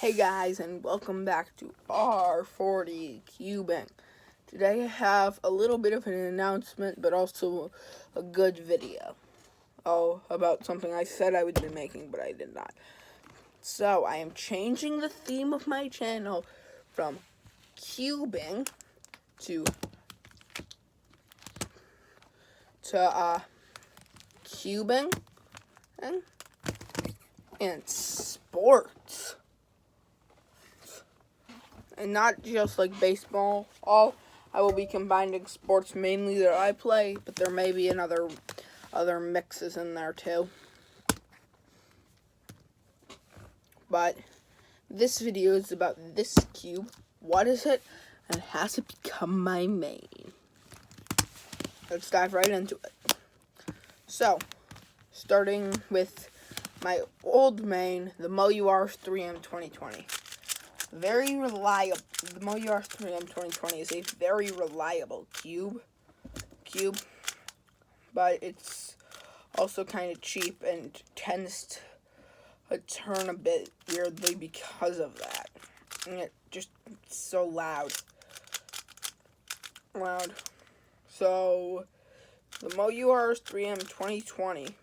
Hey guys, and welcome back to R40 Cubing. Today I have a little bit of an announcement, but also a good video. About something I said I would be making, but I did not. So, I am changing the theme of my channel from cubing to cubing and sports. And not just like baseball. I will be combining sports mainly that I play, but there may be other mixes in there too. But this video is about this cube. What is it? And has it become my main? Let's dive right into it. So, starting with my old main, the MoUR 3M 2020. Very reliable. The MoUR 3M 2020 is a very reliable cube, but it's also kind of cheap and tends to turn a bit weirdly because of that. And it's so loud. So, the MoUR 3M 2020,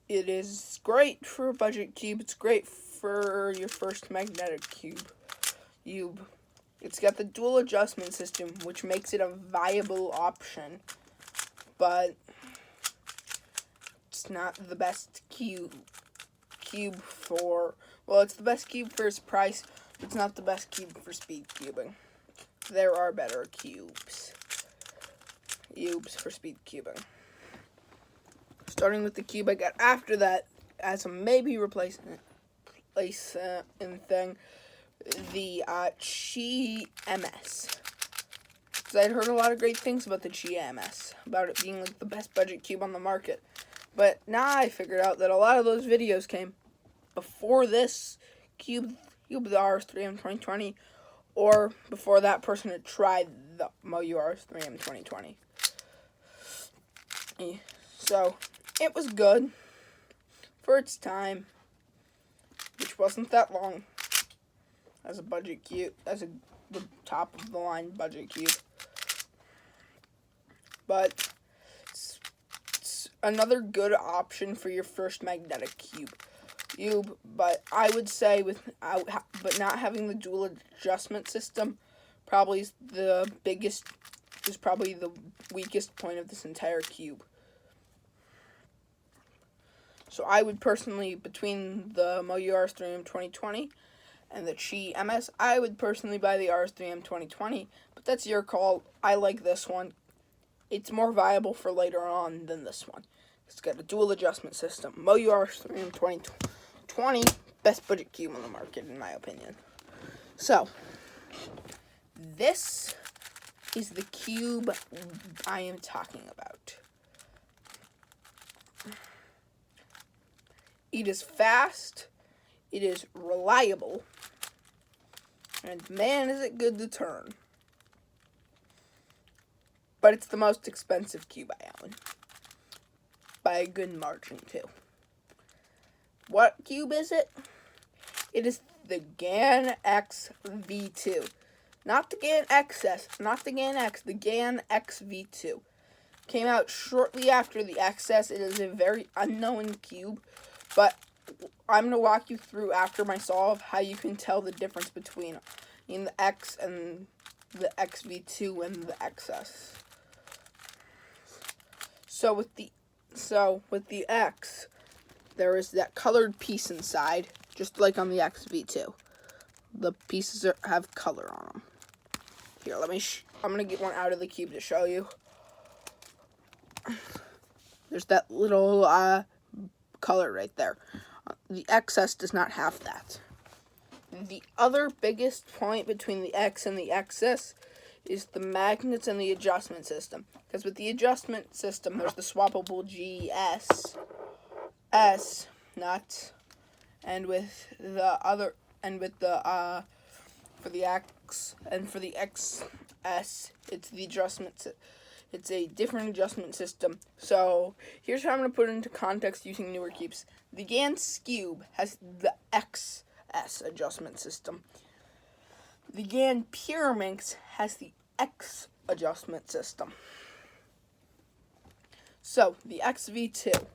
it is great for a budget cube. It's great for your first magnetic cube. It's got the dual adjustment system, which makes it a viable option, but it's not the best cube for, well, it's the best cube for its price, but it's not the best cube for speed cubing. There are better cubes for speed cubing. Starting with the cube I got after that, as a maybe replacement thing, the Chi MS. Because I'd heard a lot of great things about the Chi MS, about it being like the best budget cube on the market. But now I figured out that a lot of those videos came before this cube, the RS3M 2020, or before that person had tried the MoUR 3M 2020. So, it was good for its time, which wasn't that long as a budget cube, the top of the line budget cube. But it's another good option for your first magnetic cube. But I would say but not having the dual adjustment system probably is the weakest point of this entire cube. So I would personally, between the MoUR 3M 2020 and the Chi MS, I would personally buy the RS3M 2020, but that's your call. I like this one. It's more viable for later on than this one. It's got a dual adjustment system. MoUR 3M 2020, best budget cube on the market, in my opinion. So, this is the cube I am talking about. It is fast, it is reliable, and man, is it good to turn. But it's the most expensive cube I own, by a good margin, too. What cube is it? It is the GAN X V2. Not the GAN XS, not the GAN X, the GAN X V2. Came out shortly after the XS. It is a very unknown cube, but I'm going to walk you through after my solve how you can tell the difference between the X and the XV2 and the XS. So with the X, there is that colored piece inside, just like on the XV2. The pieces have color on them. Here, I'm going to get one out of the cube to show you. There's that little color right there. The XS does not have that. The other biggest point between the X and the XS is the magnets and the adjustment system. Because with the adjustment system, there's the swappable GS nut, and for the X and for the XS, it's a different adjustment system. So here's how I'm going to put it into context using newer cubes. The GAN cube has the X S adjustment system. The GAN Pyraminx has the X adjustment system. So, the XV2.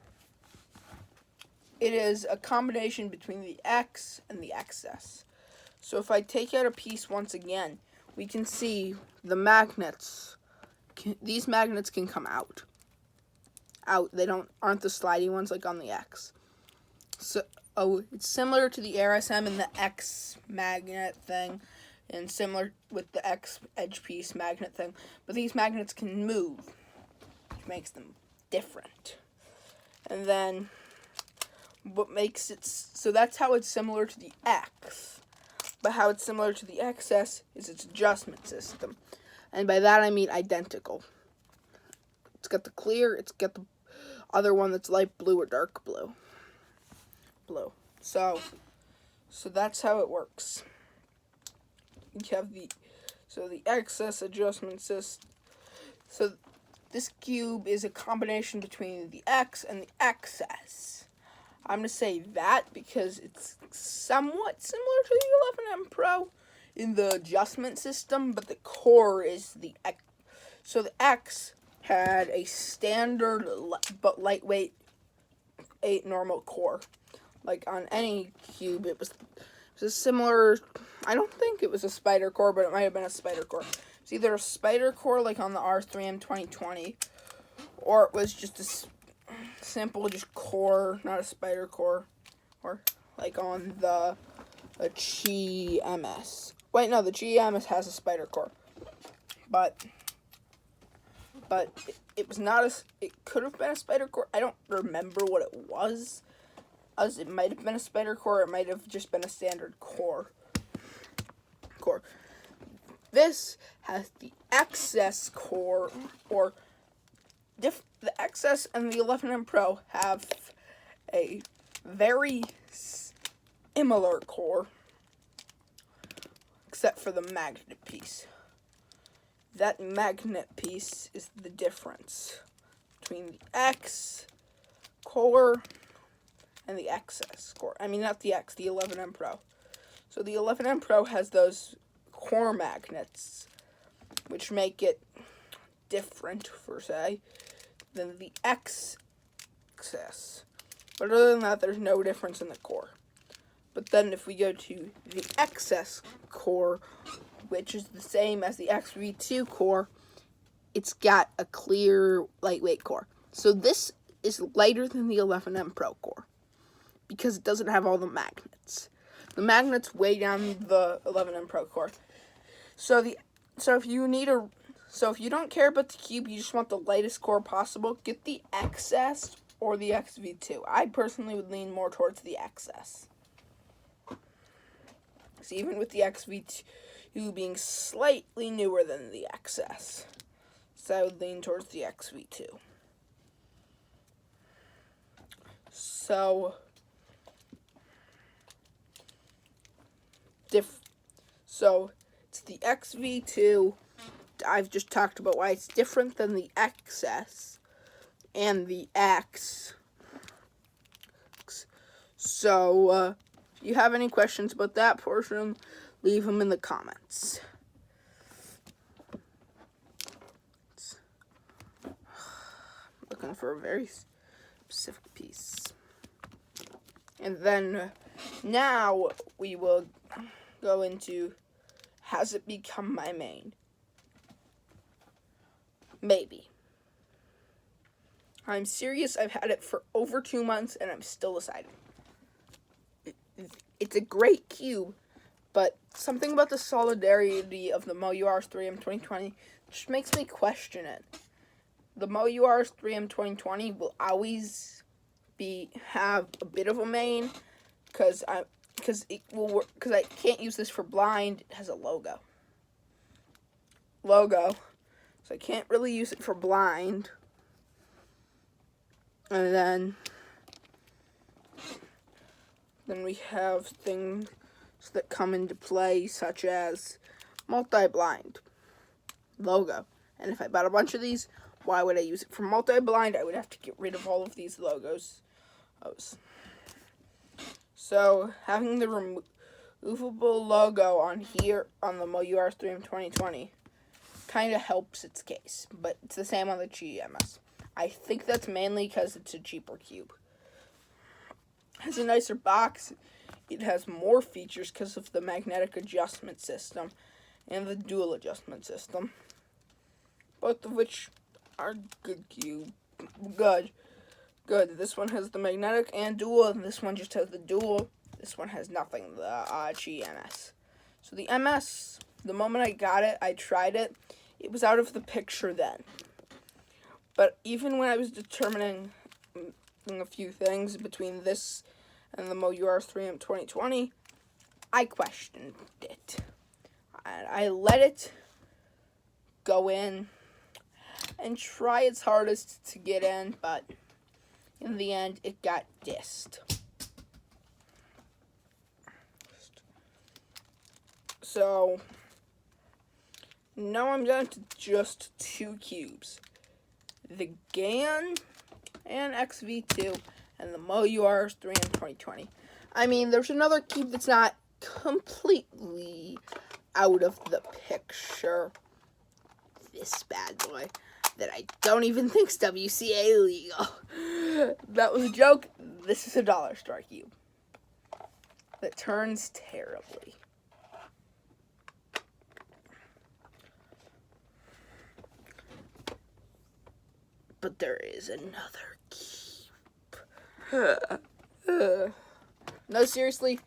It is a combination between the X and the XS. So if I take out a piece once again, we can see the magnets. These magnets can come out. They aren't the slidey ones like on the X. So it's similar to the RSM and the X magnet thing, and similar with the X edge piece magnet thing. But these magnets can move, which makes them different. And then what makes it so that's how it's similar to the X. But how it's similar to the XS is its adjustment system. And by that I mean identical. It's got the clear, it's got the other one that's light blue or dark blue. So that's how it works. You have the XS adjustment system. So this cube is a combination between the X and the XS. I'm going to say that because it's somewhat similar to the 11M Pro in the adjustment system, but the core is the X. So the X had a standard but lightweight normal core. Like on any cube, it was a similar, I don't think it was a spider core, but it might have been a spider core. It's either a spider core like on the R3M 2020, or it was just a simple just core, not a spider core, or like on the Chi MS. Wait, no, the Chi MS has a spider core, but it was not it could have been a spider core. I don't remember what it was, as it might have been a spider core, it might have just been a standard core. This has the XS core, or the XS and the 11M Pro have a very similar core, except for the magnet piece. That magnet piece is the difference between the X core and the XS core. I mean, not the X, the 11M Pro. So the 11M Pro has those core magnets, which make it different, per se, than the XS. But other than that, there's no difference in the core. But then if we go to the XS core, which is the same as the XV2 core, it's got a clear, lightweight core. So this is lighter than the 11M Pro core, because it doesn't have all the magnets. The magnets weigh down the 11M Pro core. So if you don't care about the cube, you just want the lightest core possible, get the XS or the XV2. I personally would lean more towards the XS. So even with the XV2 being slightly newer than the XS, so I would lean towards the XV2. So it's the XV2. I've just talked about why it's different than the XS and the X. So, if you have any questions about that portion, leave them in the comments. Looking for a very specific piece. And then, now we will go into, has it become my main? Maybe. I'm serious, I've had it for over 2 months and I'm still deciding. It's a great cube, but something about the solidarity of the MoUR's 3M 2020 just makes me question it. The MoUR's 3M 2020 will always have a bit of a main, because it will work, because I can't use this for blind. It has a logo, so I can't really use it for blind. And then we have things that come into play, such as multi-blind logo. And if I bought a bunch of these, why would I use it for multi-blind? I would have to get rid of all of these logos. So having the movable logo on here on the MoUR3M 2020 kind of helps its case, but it's the same on the GMS. I think that's mainly because it's a cheaper cube. It has a nicer box. It has more features because of the magnetic adjustment system and the dual adjustment system, both of which are good cube. Good. This one has the magnetic and dual, and this one just has the dual. This one has nothing, the GMS. So the MS, the moment I got it, I tried it. It was out of the picture then. But even when I was determining a few things between this and the MoUR3M 2020, I questioned it. I let it go in and try its hardest to get in, but in the end, it got dissed. So, now I'm down to just 2 cubes. The GAN and XV2 and the MoUR3M 2020. I mean, there's another cube that's not completely out of the picture. This bad boy that I don't even think's WCA legal. That was a joke. This is a dollar store cube that turns terribly. But there is another cube. No, seriously,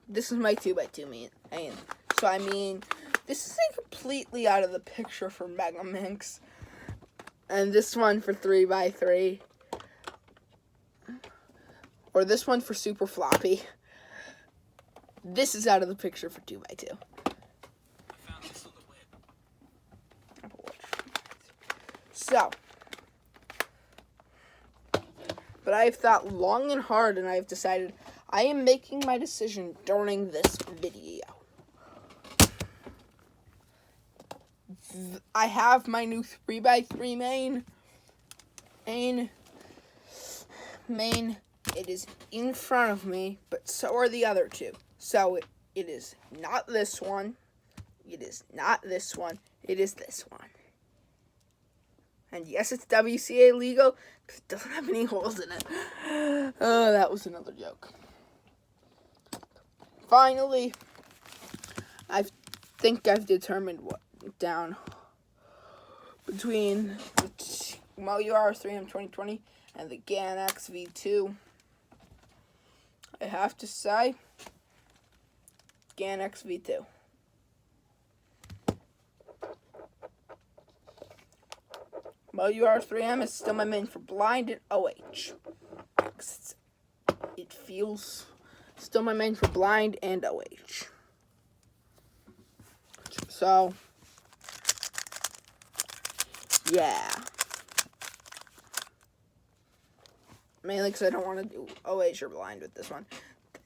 this is my 2x2 man. So, I mean, this isn't completely out of the picture for Mega Minx. And this one for 3x3. Or this one for Super Floppy. This is out of the picture for 2x2. So, but I've thought long and hard, and I've decided I am making my decision during this video. I have my new 3x3 main. It is in front of me, but so are the other two. So it is not this one. It is not this one. It is this one. And yes, it's WCA legal, because it doesn't have any holes in it. Oh, that was another joke. Finally, I think I've determined what down between the MoUR3M 2020 and the GAN XV2. I have to say, GAN XV2. MoUR3M is still my main for blind and OH. It feels still my main for blind and OH. So, yeah. Mainly because I don't want to do OH or blind with this one.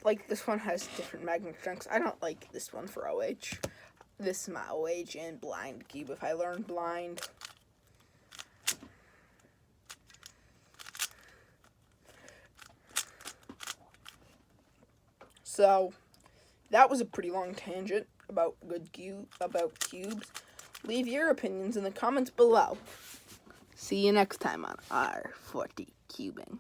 Like, this one has different magnet strengths. I don't like this one for OH. This is my OH and blind cube if I learn blind. So, that was a pretty long tangent about cubes. Leave your opinions in the comments below. See you next time on R40 Cubing.